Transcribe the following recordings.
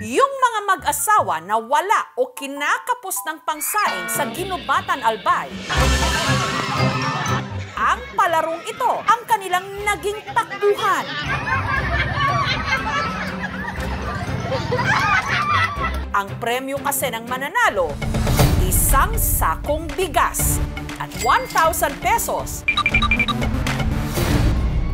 Yung mga mag-asawa na wala o kinakapos ng pangsaing sa ginubatan albay. Ang palarong ito ang kanilang naging takbuhan. Ang premyo kasi ng mananalo, isang sakong bigas at 1,000 pesos.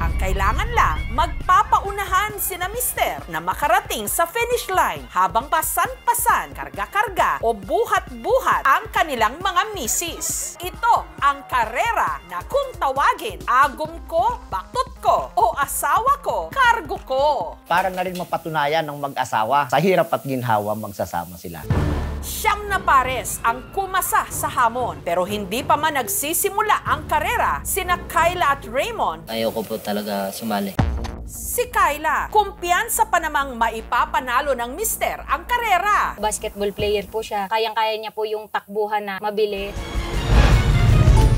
Ang kailangan lang, magpapaunahan sina mister na makarating sa finish line habang pasan-pasan, karga-karga o buhat-buhat ang kanilang mga misis. Ito ang karera na kung tawagin, agom ko, baktot ko o asawa ko, kargo ko. Para na rin mapatunayan ng mag-asawa, sa hirap at ginhawa magsasama sila. Siyam na pares ang kumasa sa hamon, pero hindi pa man nagsisimula ang karera sina Kyla at Raymond. Ayoko po talaga sumali. Si Kyla, kumpiyansa pa namang maipapanalo ng mister ang karera. Basketball player po siya. Kayang-kaya niya po yung takbuhan na mabilis.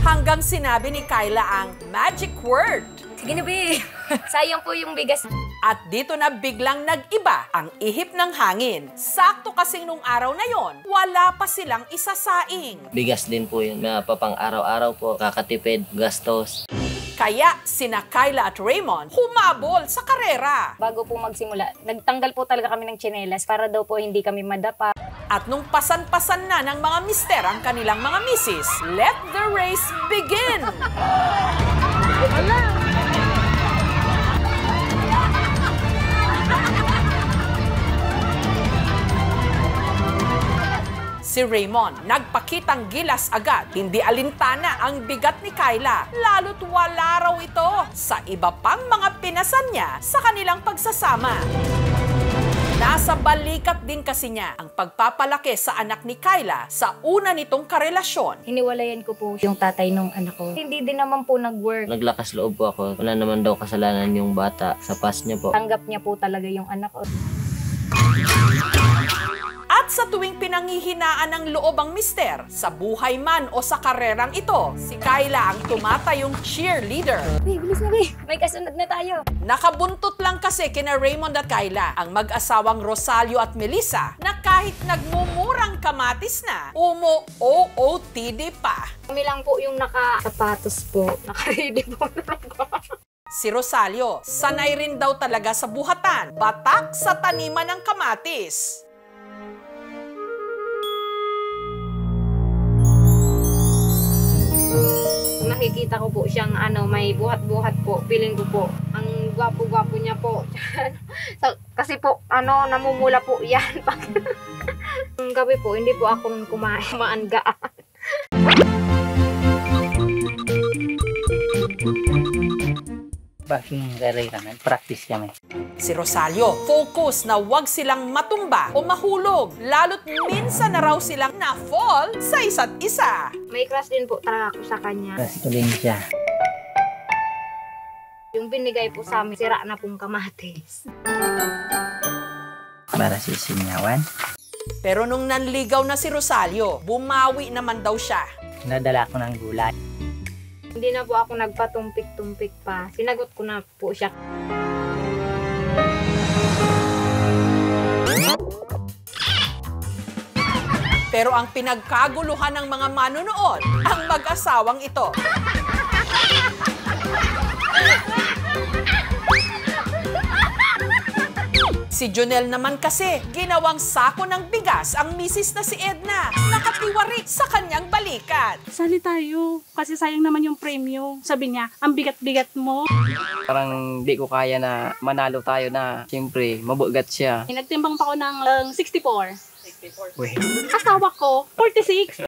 Hanggang sinabi ni Kyla ang magic word. Sige na, be. Sayang po yung bigas. At dito na biglang nag-iba ang ihip ng hangin. Sakto kasing nung araw na yon, wala pa silang isasaing. Bigas din po yun. Papang araw-araw po, kakatipid, gastos. Kaya sina Kyla at Raymond humabol sa karera. Bago po magsimula, nagtanggal po talaga kami ng tsinelas para daw po hindi kami madapa. At nung pasan-pasan na ng mga mister ang kanilang mga misis, let the race begin! Si Raymond, nagpakitang gilas agad. Hindi alintana ang bigat ni Kyla, lalo't wala raw ito sa iba pang mga pinasan niya sa kanilang pagsasama. Nasa balikat din kasi niya ang pagpapalaki sa anak ni Kyla sa una nitong karelasyon. Hiniwalayan ko po yung tatay nung anak ko. Hindi din naman po nag-work. Naglakas loob po ako. Wala naman daw kasalanan yung bata sa past niya po. Tanggap niya po talaga yung anak ko. At sa tuwing pinanghihinaan ng loob ang mister, sa buhay man o sa karerang ito, si Kyla ang tumatayong cheerleader. Be, bilis na, be. May kasunod na tayo. Nakabuntot lang kasi kina Raymond at Kyla ang mag-asawang Rosalio at Melissa na kahit nagmumurang kamatis na, umo-OOTD pa. Kami lang po yung naka-sapatos po. Naka-ready po na ako. Si Rosalio, sanay rin daw talaga sa buhatan, batak sa taniman ng kamatis. Nakikita ko po siyang may buhat-buhat po. Feeling ko po, ang gwapo-gwapo niya po. Kasi po, namumula po yan. Ang gabi po, hindi po ako nun kumaangaan. Baking karera, practice kami. Si Rosalio, focus na wag silang matumba o mahulog, lalo't minsan na raw silang na-fall sa isa't isa. May crush din po talaga ako sa kanya. Tapos tuloy siya. Yung binigay po sa amin, sira na pong kamatis. Para sisinyawan. Pero nung nanligaw na si Rosalio, bumawi naman daw siya. Nadala ko ng gulay. Hindi na po ako nagpatumpik-tumpik pa. Sinagot ko na po siya. Pero ang pinagkaguluhan ng mga manonood, ang mag-asawang ito. Si Jonel naman kasi, ginawang sako ng bigas ang misis na si Edna, nakatiwari sa kanyang balikat. Sali tayo, kasi sayang naman yung premyo. Sabi niya, ang bigat-bigat mo. Parang di ko kaya na manalo tayo na siyempre mabugat siya. Nagtimbang pa ako ng 64. Uy. Asawa ko, 46.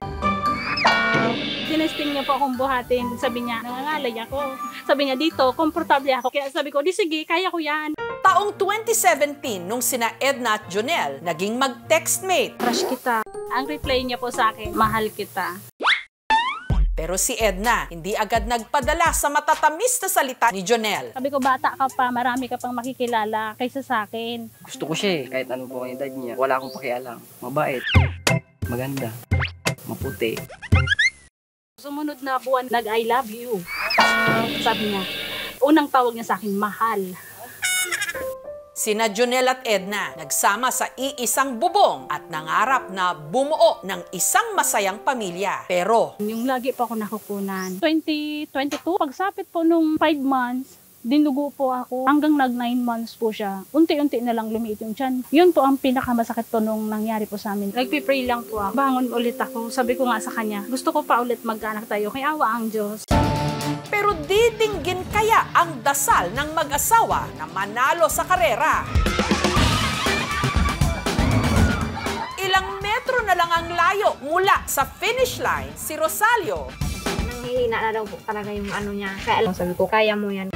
Tinesting niya po akong buhatin. Sabi niya, nangangalay ako. Sabi niya, dito, komportable ako. Kaya sabi ko, di sige, kaya ko yan. Taong 2017, nung sina Edna at Jonel, naging mag-textmate. Crush kita. Ang reply niya po sa akin, mahal kita. Pero si Edna, hindi agad nagpadala sa matatamis na salita ni Jonel. Sabi ko, bata ka pa, marami ka pang makikilala kaysa sa akin. Gusto ko siya kahit ano po ang edad niya. Wala akong pakialam. Mabait, maganda, maputi. Sumunod na buwan, nag-I love you. Sabi niya, unang tawag niya sa akin, mahal. Sina Jonel at Edna nagsama sa iisang bubong at nangarap na bumuo ng isang masayang pamilya. Pero Yung lagi po ako nakukunan. 2022, pagsapit po nung 5 months, dinugo po ako. Hanggang nag 9 months po siya. Unti-unti na lang lumiit yung tiyan. Yun po ang pinakamasakit po nung nangyari po sa amin. Nagpipray lang po ako. Bangon ulit ako. Sabi ko nga sa kanya, gusto ko pa ulit magkaanak tayo. Kaya awa ang Diyos. Pero didinggin kaya ang dasal ng mag-asawa na manalo sa karera? Ilang metro na lang ang layo mula sa finish line si Rosalio. Nanghihina na daw po talaga yung ano niya. Kaya sabi ko, kaya mo yan.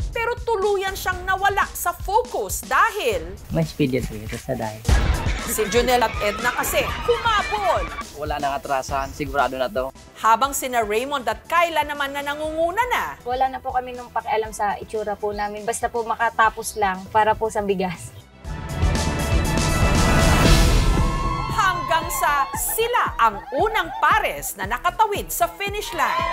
Pero tuluyan siyang nawala sa focus dahil May speed yan dito sa dahil. si Jonel at Edna kasi humabol. Wala nang atrasan, sigurado na to. Habang sina Raymond at Kyla naman na nangunguna na. Wala na po kami nung pakialam sa itsura po namin. Basta po makatapos lang para po sa bigas. Hanggang sa sila ang unang pares na nakatawid sa finish line.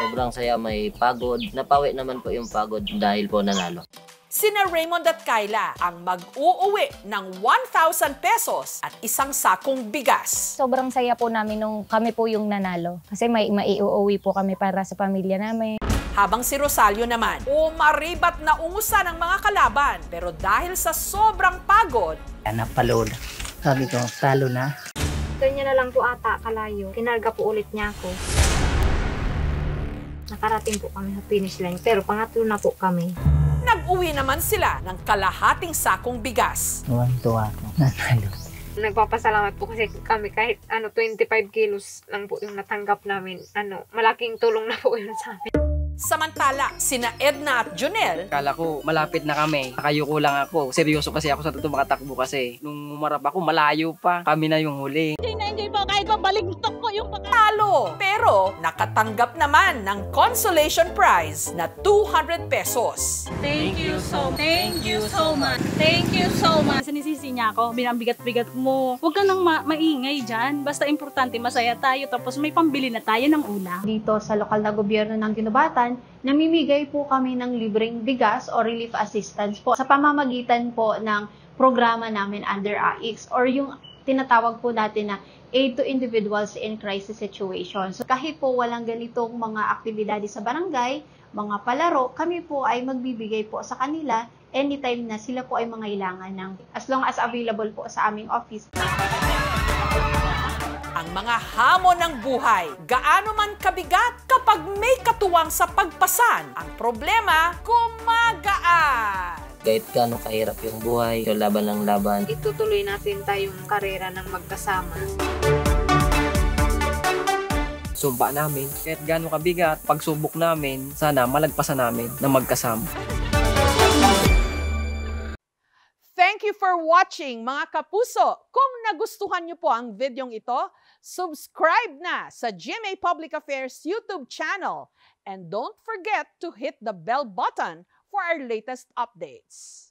Sobrang saya, may pagod. Napawi naman po yung pagod dahil po nanalo. Sina Raymond at Kyla ang mag-uuwi ng 1,000 pesos at isang sakong bigas. Sobrang saya po namin nung kami po yung nanalo. Kasi may maiuwi po kami para sa pamilya namin. Habang si Rosalio naman, umaribat na ungusan ng mga kalaban. Pero dahil sa sobrang pagod, Yan, napaload. Sabi ko, talo na. Kanya na lang po ata kalayo. Kinarga po ulit niya ako. Nakarating po kami sa finish line. Pero pangatlo na po kami. nag-uwi naman sila ng kalahating sakong bigas. Tuwan-tuwa ako. Nanalo. Nagpapasalamat po kasi kami kahit 25 kilos lang po yung natanggap namin. Malaking tulong na po yun sa amin. Samantala, sina Edna at Jonel, Kala ko malapit na kami. Nakayuko lang ako. Seryoso kasi ako sa totoo makatakbo kasi. Nung umarap ako, malayo pa. Kami na yung huli. Enjoy na enjoy po kahit mabaligtok ko yung talo. Pero nakatanggap naman ng consolation prize na 200 pesos. Thank you so much. Thank you so much. Thank you so much. Sinisisi niya ako, binambigat-bigat mo. Huwag ka nang maingay dyan. Basta importante, masaya tayo. Tapos may pambili na tayo ng ulam. Dito sa lokal na gobyerno ng Ginubatan, namimigay po kami ng libreng bigas o relief assistance po sa pamamagitan po ng programa namin under AIX or yung tinatawag po natin na Aid to Individuals in Crisis Situations. So kahit po walang ganitong mga aktibidades sa barangay, mga palaro, kami po ay magbibigay po sa kanila anytime na sila po ay mangailangan ng as long as available po sa aming office. Ang mga hamon ng buhay, gaano man kabigat kapag may katuwang sa pagpasan, ang problema, gumagaan. Kahit gaano kahirap yung buhay, so laban lang laban. Itutuloy natin tayong karera ng magkasama. Sumpa namin. Kahit gaano kabigat, pagsubok namin, sana malagpasan namin na magkasama. Thank you for watching, mga kapuso. Kung nagustuhan niyo po ang videong ito, subscribe na sa GMA Public Affairs YouTube channel. And don't forget to hit the bell button for our latest updates.